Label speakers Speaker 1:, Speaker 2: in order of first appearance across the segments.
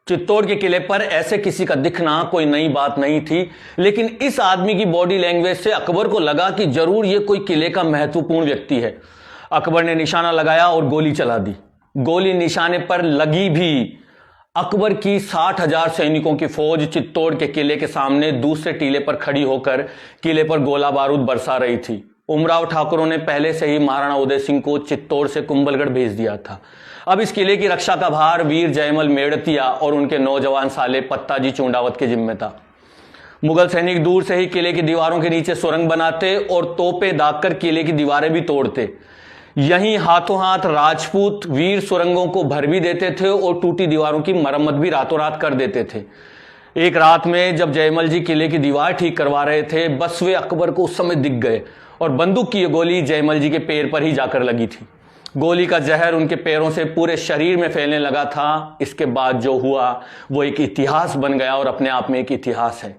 Speaker 1: चित्तौड़ के किले पर ऐसे किसी का दिखना कोई नई बात नहीं थी, लेकिन इस आदमी की बॉडी लैंग्वेज से अकबर को लगा कि जरूर ये कोई किले का महत्वपूर्ण व्यक्ति है। अकबर ने निशाना लगाया और गोली चला दी। गोली निशाने पर लगी भी। अकबर की 60,000 सैनिकों की फौज चित्तौड़ के किले के सामने दूसरे टीले पर खड़ी होकर किले पर गोला बारूद बरसा रही थी। उमराव ठाकुरों ने पहले से ही महाराणा उदय सिंह को चित्तौड़ से कुंभलगढ़ भेज दिया था। अब इस किले की रक्षा का भार वीर जयमल मेड़तिया और उनके नौजवान साले पत्ताजी चूंडावत के जिम्मे था। मुगल सैनिक दूर से ही किले की दीवारों के नीचे सुरंग बनाते और तोपें दागकर किले की दीवारें भी तोड़ते। यहीं हाथों हाथ राजपूत वीर सुरंगों को भर भी देते थे और टूटी दीवारों की मरम्मत भी रातों रात कर देते थे। एक रात में जब जयमल जी किले की दीवार ठीक करवा रहे थे, बस वे अकबर को उस समय दिख गए और बंदूक की गोली जयमल जी के पैर पर ही जाकर लगी थी। गोली का जहर उनके पैरों से पूरे शरीर में फैलने लगा था। इसके बाद जो हुआ वो एक इतिहास बन गया और अपने आप में एक इतिहास है।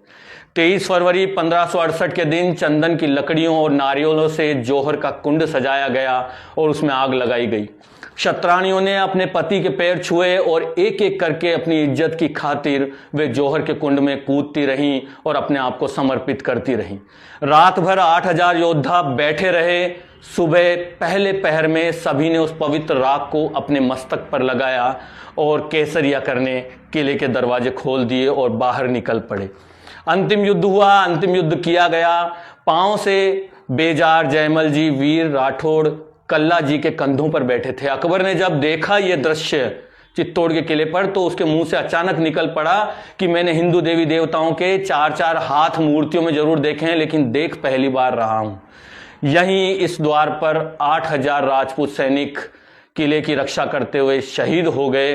Speaker 1: 23 फरवरी 1568 के दिन चंदन की लकड़ियों और नारियलों से जौहर का कुंड सजाया गया और उसमें आग लगाई गई। क्षत्राणियों ने अपने पति के पैर छुए और एक एक करके अपनी इज्जत की खातिर वे जौहर के कुंड में कूदती रहीं और अपने आप को समर्पित करती रहीं। रात भर 8,000 योद्धा बैठे रहे। सुबह पहले पहर में सभी ने उस पवित्र राख को अपने मस्तक पर लगाया और केसरिया करने किले के दरवाजे खोल दिए और बाहर निकल पड़े। अंतिम युद्ध हुआ। अंतिम युद्ध किया गया। पांव से बेजार जयमल जी वीर राठौड़ कल्ला जी के कंधों पर बैठे थे। अकबर ने जब देखा यह दृश्य चित्तौड़ के किले पर तो उसके मुंह से अचानक निकल पड़ा कि मैंने हिंदू देवी देवताओं के 4-4 हाथ मूर्तियों में जरूर देखे हैं, लेकिन देख पहली बार रहा हूं। यहीं इस द्वार पर 8,000 राजपूत सैनिक किले की रक्षा करते हुए शहीद हो गए।